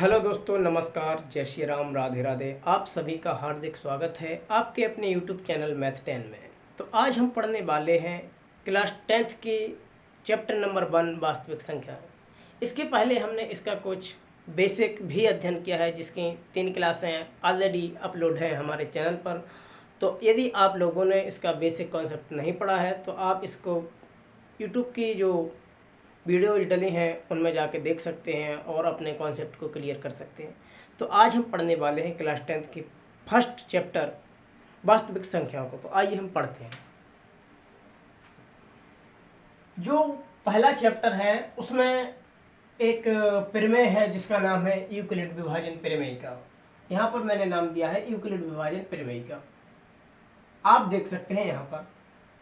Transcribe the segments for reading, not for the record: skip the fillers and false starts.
Hello दोस्तों, नमस्कार, जय श्री राम, राधे राधे। आप सभी का हार्दिक स्वागत है आपके अपने यूट्यूब चैनल मैथ 10 में। तो आज हम पढ़ने वाले हैं क्लास 10th की चैप्टर नंबर 1 वास्तविक संख्या। इसके पहले हमने इसका कुछ बेसिक भी अध्ययन किया है, जिसकी 3 क्लासें ऑलरेडी अपलोड है हमारे चैनल पर। तो यदि आप लोगों ने इसका बेसिक कॉन्सेप्ट नहीं पढ़ा है तो आप इसको यूट्यूब की जो वीडियोज डली हैं उनमें जाके देख सकते हैं और अपने कॉन्सेप्ट को क्लियर कर सकते हैं। तो आज हम पढ़ने वाले हैं क्लास 10th की फर्स्ट चैप्टर वास्तविक संख्याओं को। तो आइए हम पढ़ते हैं। जो पहला चैप्टर है उसमें एक प्रमेय है जिसका नाम है यूक्लिड विभाजन प्रमेय का। यहाँ पर मैंने नाम दिया है यूक्लिड विभाजन प्रमेय का, आप देख सकते हैं यहाँ पर।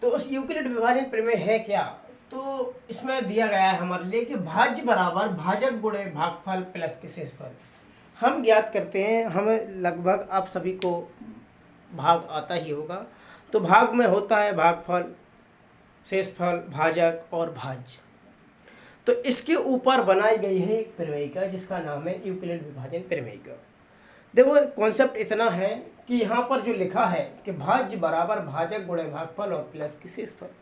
तो उस यूक्लिड विभाजन प्रमेय है क्या? तो इसमें दिया गया है हमारे लिए कि भाज्य बराबर भाजक गुणे भागफल प्लस के शेषफल। हम ज्ञात करते हैं, हमें लगभग आप सभी को भाग आता ही होगा। तो भाग में होता है भागफल, शेषफल, भाजक और भाज्य। तो इसके ऊपर बनाई गई है एक प्रमेयिका जिसका नाम है यूक्लिड विभाजन प्रमेयिका। देखो, कॉन्सेप्ट इतना है कि यहाँ पर जो लिखा है कि भाज्य बराबर भाजक गुणे भागफल और प्लस की शेषफल।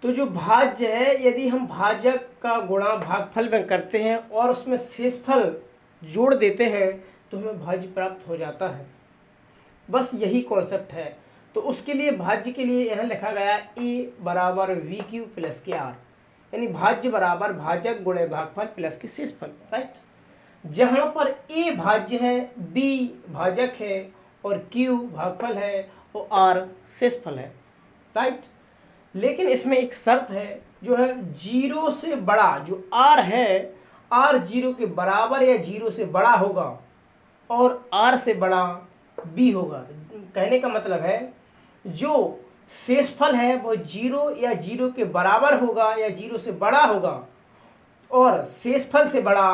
तो जो भाज्य है, यदि हम भाजक का गुणा भागफल में करते हैं और उसमें शेषफल जोड़ देते हैं तो हमें भाज्य प्राप्त हो जाता है। बस यही कॉन्सेप्ट है। तो उसके लिए भाज्य के लिए यहाँ लिखा गया ए बराबर वी क्यू प्लस के आर, यानी भाज्य बराबर भाजक गुणे भागफल प्लस के शेषफल। राइट, जहाँ पर ए भाज्य है, बी भाजक है और क्यू भागफल है और आर शेषफल है। राइट, लेकिन इसमें एक शर्त है जो है जीरो से बड़ा जो आर है, आर जीरो के बराबर या जीरो से बड़ा होगा और आर से बड़ा बी होगा। कहने का मतलब है जो शेषफल है वो जीरो या जीरो के बराबर होगा या जीरो से बड़ा होगा और शेषफल से बड़ा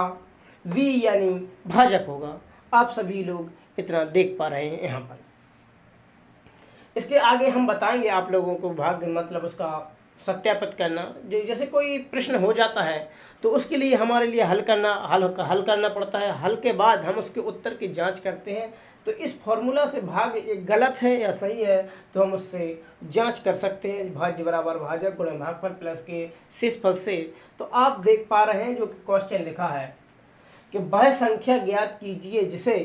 वी यानी भाजक होगा। आप सभी लोग इतना देख पा रहे हैं यहाँ पर। इसके आगे हम बताएंगे आप लोगों को भाग मतलब उसका सत्यापित करना। जैसे कोई प्रश्न हो जाता है तो उसके लिए हमारे लिए हल करना पड़ता है। हल के बाद हम उसके उत्तर की जांच करते हैं। तो इस फॉर्मूला से भाग एक गलत है या सही है तो हम उससे जांच कर सकते हैं। भाज्य बराबर भाजक गुणे भागफल प्लस के शेषफल से। तो आप देख पा रहे हैं जो क्वेश्चन लिखा है कि वह संख्या ज्ञात कीजिए जिसे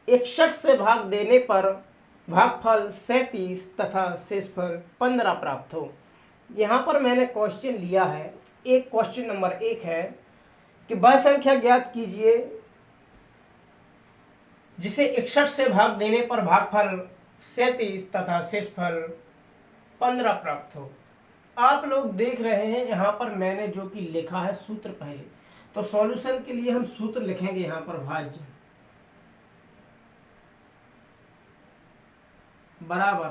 61 से भाग देने पर भागफल 37 तथा शेषफल 15 प्राप्त हो। यहाँ पर मैंने क्वेश्चन लिया है, एक क्वेश्चन नंबर 1 है कि वह संख्या ज्ञात कीजिए जिसे 61 से भाग देने पर भागफल 37 तथा शेषफल 15 प्राप्त हो। आप लोग देख रहे हैं यहाँ पर मैंने जो कि लिखा है सूत्र पहले। तो सॉल्यूशन के लिए हम सूत्र लिखेंगे यहाँ पर भाज्य बराबर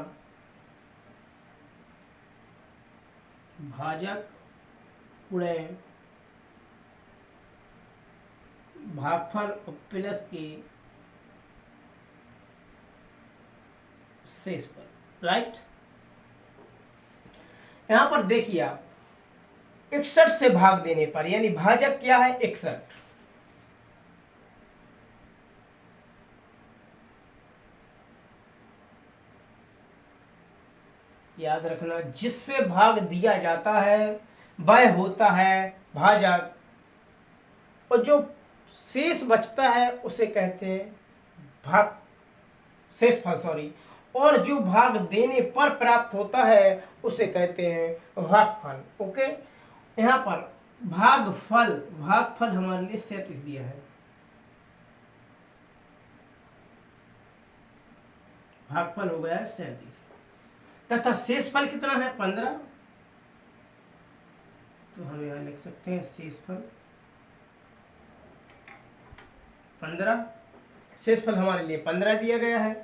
भाजक गुणे भागफल प्लस के शेषफल। राइट, यहां पर देखिए आप 61 से भाग देने पर, यानी भाजक क्या है 61, याद रखना जिससे भाग दिया जाता है वह होता है भाजक और जो शेष बचता है उसे कहते हैं भाग शेषफल सॉरी, और जो भाग देने पर प्राप्त होता है उसे कहते हैं भागफल। ओके, यहाँ पर भागफल हमारे लिए 37 दिया है। भागफल हो गया 37 तथा शेषफल कितना है 15। तो हम यहाँ लिख सकते हैं शेषफल 15, शेषफल हमारे लिए 15 दिया गया है।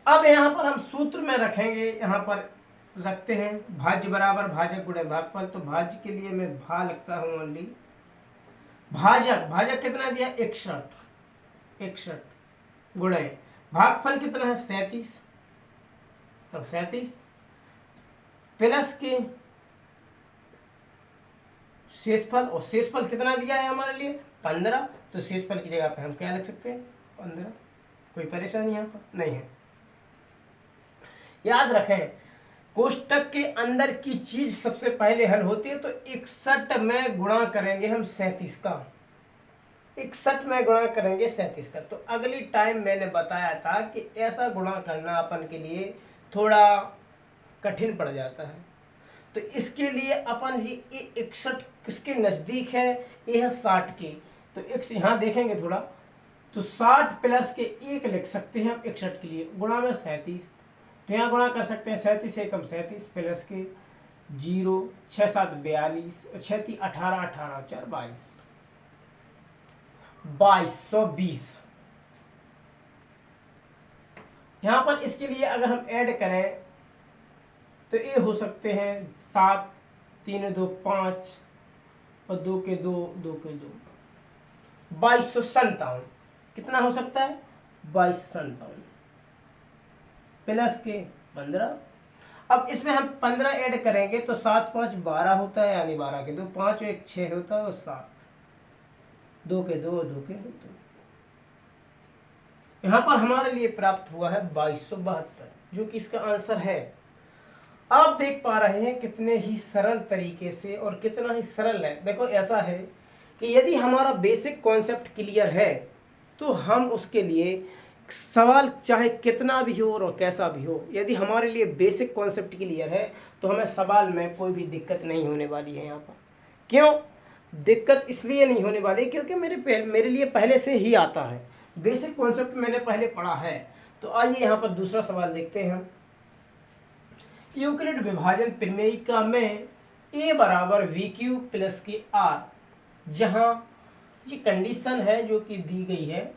अब यहाँ पर हम सूत्र में रखेंगे, यहाँ पर रखते हैं भाज्य बराबर भाजक गुणे भागफल। तो भाज्य के लिए मैं भा लिखता हूँ ओनली। भाजक कितना दिया 61 गुणे भागफल कितना है 37, तो 37 प्लस के शेषफल, और शेषफल कितना दिया है हमारे लिए 15, तो शेषफल की जगह पे हम क्या लिख सकते हैं 15। कोई परेशानी यहाँ पर नहीं है। याद रखें कोष्टक के अंदर की चीज सबसे पहले हल होती है, तो 61 में गुणा करेंगे हम 37 का, 61 में गुणा करेंगे 37 का। तो अगली टाइम मैंने बताया था कि ऐसा गुणा करना अपन के लिए थोड़ा कठिन पड़ जाता है, तो इसके लिए अपन ये 61 किसके नज़दीक है, ये है 60 के, तो एक यहाँ देखेंगे थोड़ा, तो 60 प्लस के 1 लिख सकते हैं हम 61 के लिए, गुणा में 37, तो यहाँ गुणा कर सकते हैं 37 एकम 37 प्लस के 0 6 7 42 6 3 18 18 4 22 2220। यहाँ पर इसके लिए अगर हम ऐड करें तो ये हो सकते हैं 7 3 2 5 और 2 के 2 2 के 2 2257। कितना हो सकता है 2257 प्लस के 15। अब इसमें हम 15 ऐड करेंगे तो 7 5 12 होता है, यानी 12 के 2 5 1 6 होता है और 7 2 के 2 2 के 2। यहाँ पर हमारे लिए प्राप्त हुआ है 2272, जो कि इसका आंसर है। आप देख पा रहे हैं कितने ही सरल तरीके से और कितना ही सरल है। देखो ऐसा है कि यदि हमारा बेसिक कॉन्सेप्ट क्लियर है तो हम उसके लिए सवाल चाहे कितना भी हो और कैसा भी हो, यदि हमारे लिए बेसिक कॉन्सेप्ट क्लियर है तो हमें सवाल में कोई भी दिक्कत नहीं होने वाली है। यहाँ पर क्यों दिक्कत इसलिए नहीं होने वाली क्योंकि मेरे लिए पहले से ही आता है, बेसिक कॉन्सेप्ट मैंने पहले पढ़ा है। तो आइए यहाँ पर दूसरा सवाल देखते हैं। यूक्लिड विभाजन प्रमेयिका में a बराबर वी क्यू प्लस के आर, जहाँ ये कंडीशन है जो कि दी गई है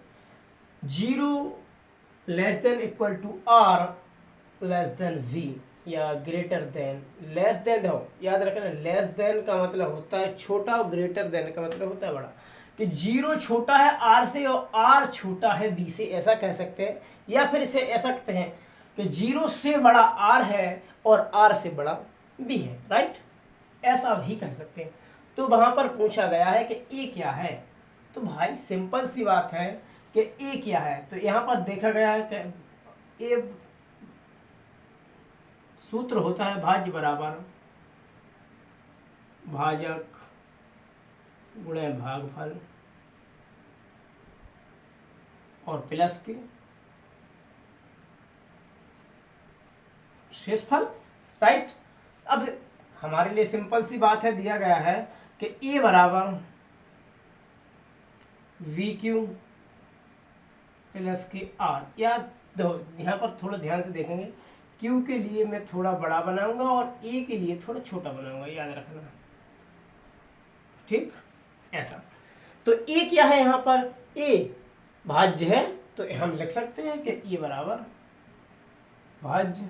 0 less than equal to or less than v या ग्रेटर देन। लेस देन हो याद रखना, लेस देन का मतलब होता है छोटा और ग्रेटर देन का मतलब होता है बड़ा, कि 0 छोटा है r से और r छोटा है b से, ऐसा कह सकते हैं। या फिर इसे ऐसा कहते हैं कि 0 से बड़ा r है और r से बड़ा b है, राइट, ऐसा भी कह सकते हैं। तो वहां पर पूछा गया है कि a क्या है, तो भाई सिंपल सी बात है कि a क्या है। तो यहाँ पर देखा गया है कि a सूत्र होता है भाज्य बराबर भाजक गुणे भागफल और प्लस के शेषफल, राइट। अब हमारे लिए सिंपल सी बात है, दिया गया है कि a बराबर वी क्यू प्लस के आर, या यहाँ पर थोड़ा ध्यान से देखेंगे, Q के लिए मैं थोड़ा बड़ा बनाऊंगा और A के लिए थोड़ा छोटा बनाऊंगा, याद रखना, ठीक, ऐसा। तो A क्या है यहाँ पर, A भाज्य है, तो हम लिख सकते हैं कि A बराबर भाज्य,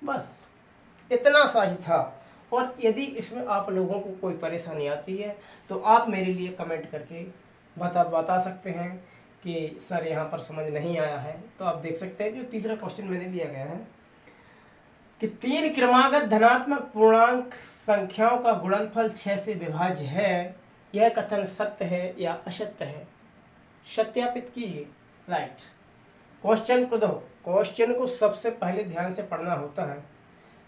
बस इतना सा ही था। और यदि इसमें आप लोगों को कोई परेशानी आती है तो आप मेरे लिए कमेंट करके बता सकते हैं कि सर यहाँ पर समझ नहीं आया है। तो आप देख सकते हैं जो तीसरा क्वेश्चन मैंने दिया गया है कि 3 क्रमागत धनात्मक पूर्णांक संख्याओं का गुणनफल 6 से विभाज्य है, यह कथन सत्य है या असत्य है, सत्यापित कीजिए, राइट। क्वेश्चन को दो, क्वेश्चन को सबसे पहले ध्यान से पढ़ना होता है।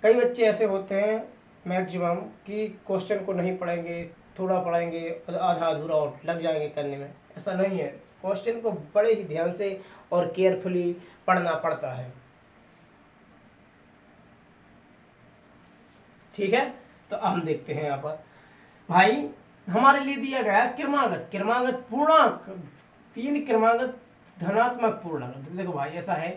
कई बच्चे ऐसे होते हैं मैक्सिमम कि क्वेश्चन को नहीं पढ़ेंगे, थोड़ा पढ़ेंगे, आधा अधूरा और लग जाएंगे करने में, ऐसा नहीं है। क्वेश्चन को बड़े ही ध्यान से और केयरफुली पढ़ना पड़ता है, ठीक है। तो हम देखते हैं यहाँ पर भाई हमारे लिए दिया गया क्रमागत पूर्णांक, 3 क्रमागत धनात्मक पूर्णांक। देखो भाई ऐसा है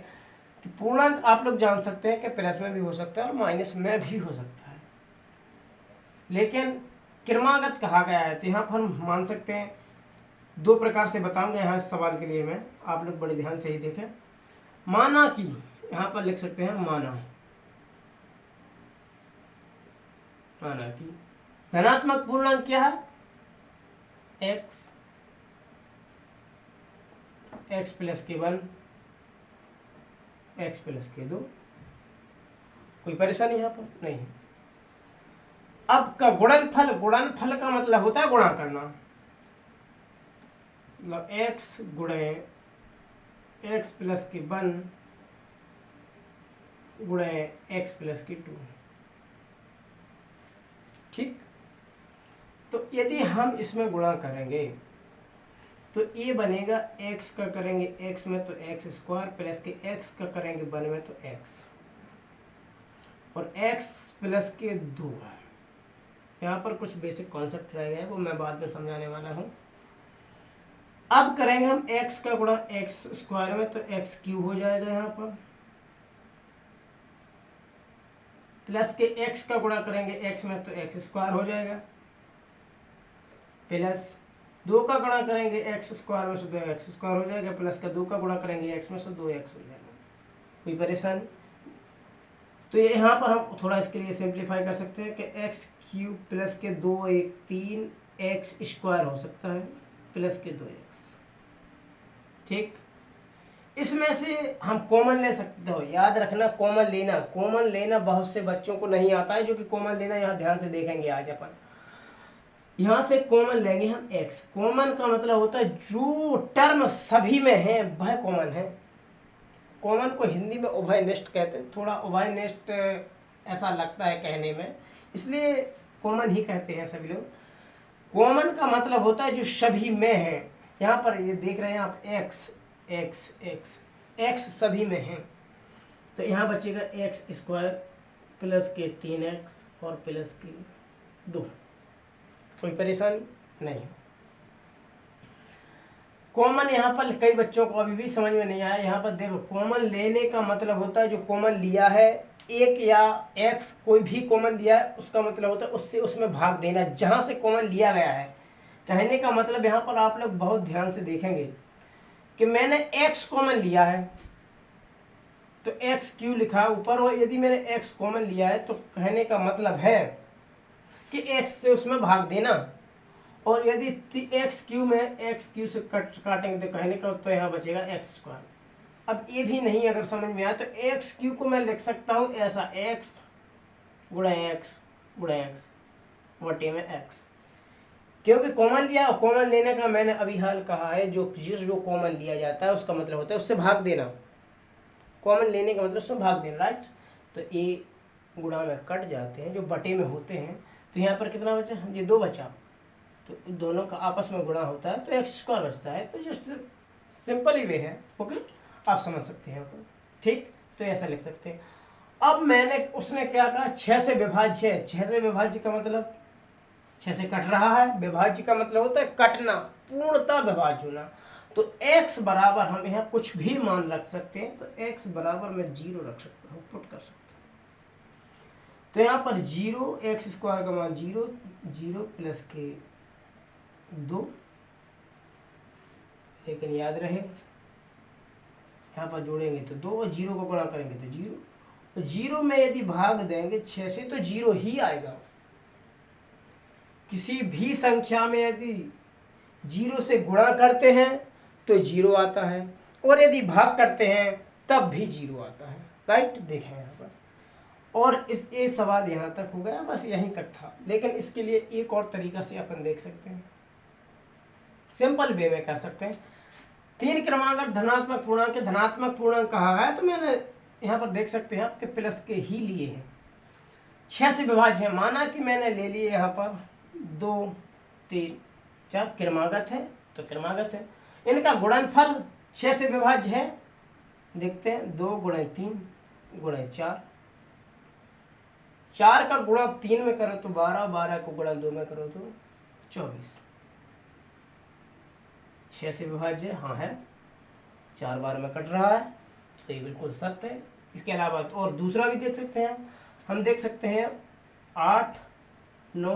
कि पूर्णांक आप लोग जान सकते हैं कि प्लस में भी हो सकता है और माइनस में भी हो सकता है, लेकिन क्रमागत कहा गया है तो यहाँ पर हम मान सकते हैं 2 प्रकार से बताऊंगा यहाँ इस सवाल के लिए मैं, आप लोग बड़े ध्यान से ही देखें। माना कि यहाँ पर लिख सकते हैं माना कि धनात्मक पूर्णांक क्या है x प्लस के 1 x प्लस के 2, कोई परेशानी यहाँ पर नहीं है। अब का गुणनफल का मतलब होता है गुणा करना, मतलब x गुणे x प्लस की 1 गुणे x प्लस की 2। ठीक, तो यदि हम इसमें गुणा करेंगे तो ये बनेगा x का करेंगे x में तो x स्क्वायर प्लस के x का करेंगे 1 में तो x, और x प्लस के 2। यहाँ पर कुछ बेसिक कॉन्सेप्ट रह गए, वो मैं बाद में समझाने वाला हूँ। अब करेंगे हम x का गुणा x स्क्वायर में तो x क्यूब हो जाएगा, यहाँ पर प्लस के x का गुणा करेंगे x में तो x स्क्वायर हो जाएगा, प्लस 2 का गुणा करेंगे x स्क्वायर में तो 2x स्क्वायर हो जाएगा, प्लस का 2 का गुणा करेंगे x में तो 2x हो जाएगा। कोई परेशानी? तो ये यहाँ पर हम थोड़ा इसके लिए सिंप्लीफाई कर सकते हैं कि x क्यूब प्लस के 2 1 3 x स्क्वायर हो सकता है प्लस के 2x। ठीक, इसमें से हम कॉमन ले सकते हो, याद रखना कॉमन लेना बहुत से बच्चों को नहीं आता है, जो कि कॉमन लेना यहाँ ध्यान से देखेंगे आज अपन। यहाँ से कॉमन लेंगे हम x। कॉमन का मतलब होता है जो टर्म सभी में है वह कॉमन है। कॉमन को हिंदी में उभयनिष्ठ कहते हैं, थोड़ा उभयनिष्ठ ऐसा लगता है कहने में, इसलिए कॉमन ही कहते हैं सभी लोग। कॉमन का मतलब होता है जो सभी में है। यहाँ पर ये देख रहे हैं आप x सभी में है, तो यहाँ बचेगा x स्क्वायर प्लस के 3x और प्लस के 2। कोई परेशानी नहीं। कॉमन यहाँ पर कई बच्चों को अभी भी समझ में नहीं आया। यहाँ पर देखो, कॉमन लेने का मतलब होता है जो कॉमन लिया है, एक या x कोई भी कॉमन लिया है, उसका मतलब होता है उससे उसमें भाग देना जहाँ से कॉमन लिया गया है। कहने का मतलब यहाँ पर आप लोग बहुत ध्यान से देखेंगे कि मैंने x कॉमन लिया है तो x क्यों लिखा ऊपर, और यदि मैंने x कॉमन लिया है तो कहने का मतलब है कि x से उसमें भाग देना, और यदि x क्यू में x क्यू से काटेंगे तो कहने का तो यहाँ बचेगा x स्क्वायर। अब ये भी नहीं अगर समझ में आया तो x क्यू को मैं लिख सकता हूँ ऐसा, x गुणा x वटे में x, क्योंकि कॉमन लिया, और कॉमन लेने का मैंने अभी हाल कहा है जो कॉमन लिया जाता है उसका मतलब होता है उससे भाग देना। कॉमन लेने का मतलब उसमें भाग देना, राइट। तो ये गुणा में कट जाते हैं जो बटे में होते हैं, तो यहाँ पर कितना बचा, ये 2 बचा, तो दोनों का आपस में गुणा होता है तो x स्क्वायर बचता है। तो जस्ट सिंपल ही वे है, ओके, आप समझ सकते हैं आपको। ठीक, तो ऐसा लिख सकते हैं। अब मैंने उसने क्या कहा, 6 से विभाज्य है। 6 से विभाज्य का मतलब 6 से कट रहा है, विभाज्य का मतलब होता है कटना, पूर्णतः विभाज्य होना। तो x बराबर हम यहाँ कुछ भी मान रख सकते हैं, तो x बराबर मैं 0 रख सकता हूँ, पुट कर सकता हूँ। तो यहाँ पर 0, x स्क्वायर का मान 0, 0 प्लस के 2, लेकिन याद रहे यहाँ पर जोड़ेंगे तो 2 और 0 को गुणा करेंगे तो 0, तो 0 में यदि भाग देंगे 6 से तो 0 ही आएगा। किसी भी संख्या में यदि 0 से गुणा करते हैं तो 0 आता है, और यदि भाग करते हैं तब भी 0 आता है, राइट। देखें यहाँ पर, और ये सवाल यहाँ तक हो गया, बस यहीं तक था। लेकिन इसके लिए एक और तरीका से अपन देख सकते हैं, सिंपल वे में कर सकते हैं। 3 क्रमांक धनात्मक पूर्णांक के धनात्मक पूर्णांक कहा है, तो मैंने यहाँ पर देख सकते हैं आपके प्लस के ही लिए हैं। 6 से विभाज्य है, माना कि मैंने ले लिए यहाँ पर 2 3 4 क्रमागत है तो क्रमागत है। इनका गुणनफल 6 से विभाज्य है, देखते हैं 2 गुणे 3 गुणे 4, 4 का गुणा 3 में करो तो 12, 12 को गुणा 2 में करो तो 24। 6 से विभाज्य हाँ है, 4 बार में कट रहा है, तो ये बिल्कुल सत्य है। इसके अलावा तो और दूसरा भी देख सकते हैं, हम देख सकते हैं 8 9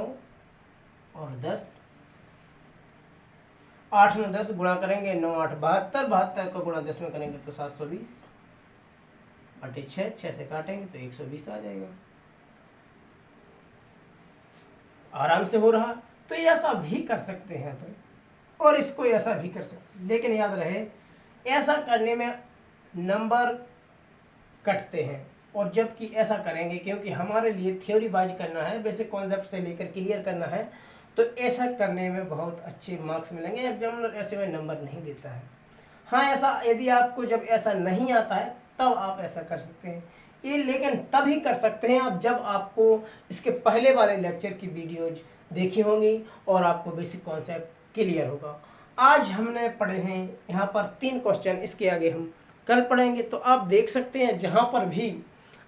और 10, 8 9 10 गुणा करेंगे 9 8 72, 72 का गुणा 10 में करेंगे तो 720 बटे 6, 6 से काटेंगे तो 120 आ जाएगा, आराम से हो रहा। तो ये ऐसा भी कर सकते हैं तो, और इसको ऐसा भी कर सकते हैं, लेकिन याद रहे ऐसा करने में नंबर कटते हैं और जबकि ऐसा करेंगे क्योंकि हमारे लिए थ्योरी वाइज करना है, बेसिक कॉन्सेप्ट से लेकर क्लियर करना है, तो ऐसा करने में बहुत अच्छे मार्क्स मिलेंगे। एग्जामिनर ऐसे में नंबर नहीं देता है। हाँ, ऐसा यदि आपको जब ऐसा नहीं आता है तब आप ऐसा कर सकते हैं ये, लेकिन तभी कर सकते हैं आप जब आपको इसके पहले वाले लेक्चर की वीडियोज देखी होंगी और आपको बेसिक कॉन्सेप्ट क्लियर होगा। आज हमने पढ़े हैं यहाँ पर 3 क्वेश्चन, इसके आगे हम कल पढ़ेंगे। तो आप देख सकते हैं जहाँ पर भी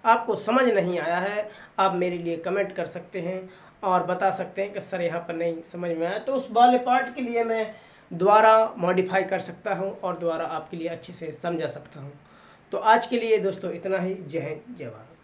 आपको समझ नहीं आया है आप मेरे लिए कमेंट कर सकते हैं और बता सकते हैं कि सर यहाँ पर नहीं समझ में आया, तो उस वाले पार्ट के लिए मैं दोबारा मॉडिफाई कर सकता हूँ और दोबारा आपके लिए अच्छे से समझा सकता हूँ। तो आज के लिए दोस्तों इतना ही। जय हिंद, जय भारत।